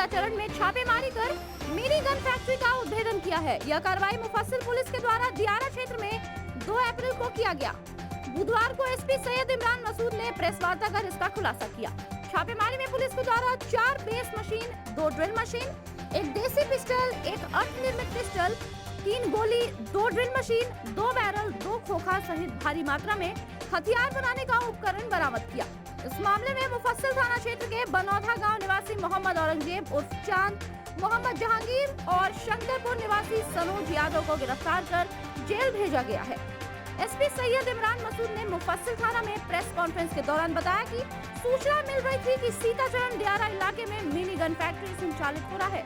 सीताचरण में छापेमारी कर मिनी गन फैक्ट्री का उद्भेदन किया है। यह कार्रवाई मुफस्सिल पुलिस के द्वारा दियारा क्षेत्र में 2 अप्रैल को किया गया। बुधवार को एसपी सैयद इमरान मसूद ने प्रेस वार्ता कर इसका खुलासा किया। छापेमारी में पुलिस के द्वारा 4 बेस मशीन, 2 ड्रिल मशीन, 1 देसी पिस्टल, 1 अर्धनिर्मित पिस्टल, 3 गोली, 2 ड्रिल मशीन, 2 बैरल, 2 खोखा सहित भारी मात्रा में हथियार बनाने का उपकरण बरामद किया। इस मामले में मुफस्सिल थाना क्षेत्र के बनौधा गांव निवासी मोहम्मद औरंगजेब उर्फ चांद, मोहम्मद जहांगीर और शंकरपुर निवासी सनोज यादव को गिरफ्तार कर जेल भेजा गया है। एसपी सैयद इमरान मसूद ने मुफस्सिल थाना में प्रेस कॉन्फ्रेंस के दौरान बताया कि सूचना मिल रही थी कि सीताचरण दियारा इलाके में मिनी गन फैक्ट्री संचालित हो रहा है।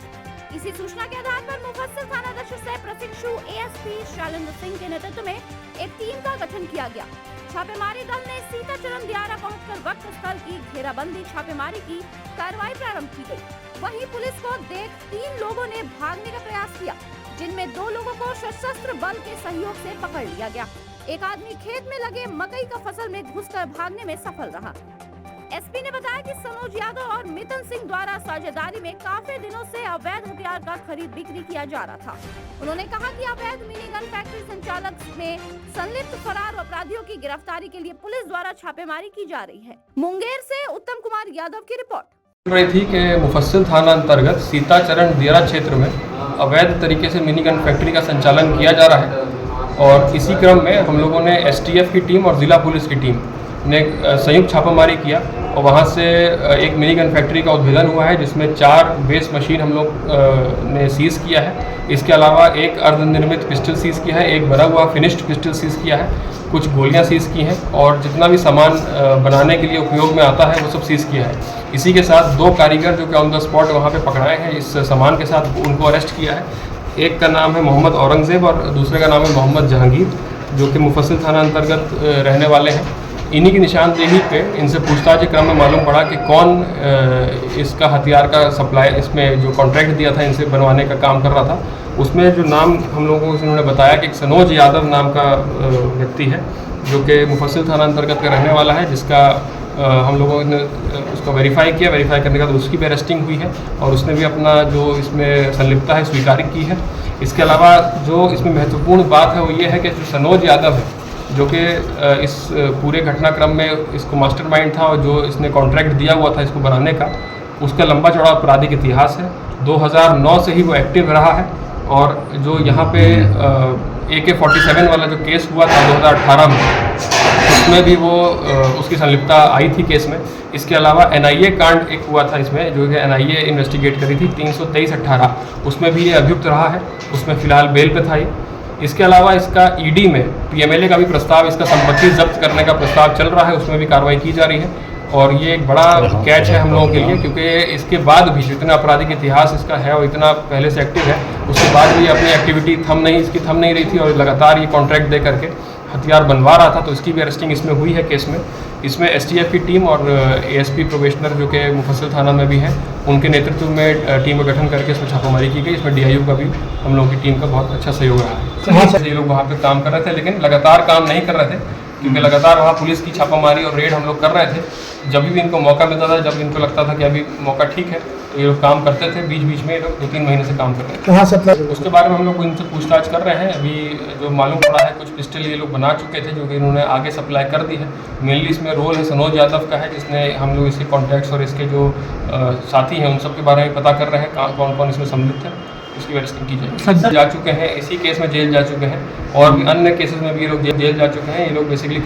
इसी सूचना के आधार पर मुफस्सिल थानाध्यक्ष सह प्रशिक्षु एएसपी शैलेंद्र सिंह के नेतृत्व में एक टीम का गठन किया गया। छापेमारी दल ने सीताचरण दियारा पहुंचकर वक्त स्थल की घेराबंदी छापेमारी की कार्रवाई प्रारंभ की गई। वहीं पुलिस को देख 3 लोगों ने भागने का प्रयास किया, जिनमें 2 लोगों को सशस्त्र बल के सहयोग से पकड़ लिया गया। एक आदमी खेत में लगे मकई का फसल में घुसकर भागने में सफल रहा। एसपी ने बताया कि सनोज यादव और मितन सिंह द्वारा साझेदारी में काफी दिनों से अवैध हथियार का खरीद बिक्री किया जा रहा था। उन्होंने कहा कि अवैध मिनी गन फैक्ट्री संचालक में संलिप्त फरार अपराधियों की गिरफ्तारी के लिए पुलिस द्वारा छापेमारी की जा रही है। मुंगेर से उत्तम कुमार यादव की रिपोर्ट। रही थी कि मुफस्सिल थाना अंतर्गत सीताचरण दियारा क्षेत्र में अवैध तरीके से मिनी गन फैक्ट्री का संचालन किया जा रहा है और इसी क्रम में हम लोगों ने एसटीएफ की टीम और जिला पुलिस की टीम ने संयुक्त छापामारी किया और वहां से एक मिनी गन फैक्ट्री का उद्भेदन हुआ है, जिसमें 4 बेस मशीन हम लोग ने सीज़ किया है। इसके अलावा 1 अर्धनिर्मित पिस्टल सीज़ किया है, 1 भरा हुआ फिनिश्ड पिस्टल सीज़ किया है, कुछ गोलियां सीज़ की हैं और जितना भी सामान बनाने के लिए उपयोग में आता है वो सब सीज़ किया है। इसी के साथ 2 कारीगर जो कि ऑन द स्पॉट वहाँ पे पकड़ाए हैं, इस सामान के साथ उनको अरेस्ट किया है। एक का नाम है मोहम्मद औरंगजेब और दूसरे का नाम है मोहम्मद जहांगीर, जो कि मुफस्सिल थाना अंतर्गत रहने वाले हैं। इन्हीं की निशानदेही पे इनसे पूछताछ के क्रम में मालूम पड़ा कि कौन इसका हथियार का सप्लाई, इसमें जो कॉन्ट्रैक्ट दिया था इनसे बनवाने का काम कर रहा था, उसमें जो नाम हम लोगों को उन्होंने बताया कि एक सनोज यादव नाम का व्यक्ति है, जो कि मुफस्सिल थाना अंतर्गत का रहने वाला है, जिसका हम लोगों ने उसको वेरीफाई किया। वेरीफाई करने के बाद उसकी भी अरेस्टिंग हुई है और उसने भी अपना जो इसमें संलिप्तता है स्वीकार की है। इसके अलावा जो इसमें महत्वपूर्ण बात है वो ये है कि जो सनोज यादव है, जो कि इस पूरे घटनाक्रम में इसको मास्टरमाइंड था और जो इसने कॉन्ट्रैक्ट दिया हुआ था इसको बनाने का, उसका लंबा चौड़ा आपराधिक इतिहास है। 2009 से ही वो एक्टिव रहा है और जो यहाँ पे AK-47 वाला जो केस हुआ था 2018 में, उसमें भी वो उसकी संलिप्तता आई थी केस में। इसके अलावा NIA कांड एक हुआ था इसमें, जो कि NIA इन्वेस्टिगेट करी थी 323/18, उसमें भी ये अभियुक्त रहा है, उसमें फ़िलहाल बेल पे था ये। इसके अलावा इसका ED में PMLA का भी प्रस्ताव, इसका संपत्ति जब्त करने का प्रस्ताव चल रहा है, उसमें भी कार्रवाई की जा रही है और ये एक बड़ा कैच है हम लोगों के लिए, क्योंकि इसके बाद भी जितना आपराधिक इतिहास इसका है और इतना पहले से एक्टिव है, उसके बाद भी अपनी एक्टिविटी इसकी थम नहीं रही थी और लगातार ये कॉन्ट्रैक्ट दे करके हथियार बनवा रहा था। तो इसकी भी अरेस्टिंग इसमें हुई है केस में। इसमें STF की टीम और ASP प्रोबेशनर जो कि मुफस्सिल थाना में भी हैं, उनके नेतृत्व में टीम का गठन करके इसमें छापामारी की गई। इसमें DIU का भी हम लोगों की टीम का बहुत अच्छा सहयोग रहा है। ये लोग वहाँ पे काम कर रहे थे, लेकिन लगातार काम नहीं कर रहे थे, क्योंकि लगातार वहाँ पुलिस की छापामारी और रेड हम लोग कर रहे थे। जब भी इनको मौका मिलता था, जब इनको लगता था कि अभी मौका ठीक है, तो ये लोग काम करते थे। बीच बीच में ये लोग 2-3 महीने से काम कर रहे थे। कहाँ से उसके बारे में हम लोग इनसे पूछताछ कर रहे हैं। अभी जो मालूम पड़ा है, कुछ पिस्टल ये लोग बना चुके थे, जो कि इन्होंने आगे सप्लाई कर दी है। मेनली इसमें रोल है सनोज यादव का है, जिसने हम लोग इसके कॉन्टैक्ट्स और इसके जो साथी हैं उन सब के बारे में पता कर रहे हैं, कौन कौन इसमें सम्मिलित है, उसकी अरेस्टिंग की जाए। जा चुके हैं, इसी केस में जेल जा चुके हैं और भी अन्य केसेस में भी ये लोग जेल जा चुके हैं। ये लोग बेसिकली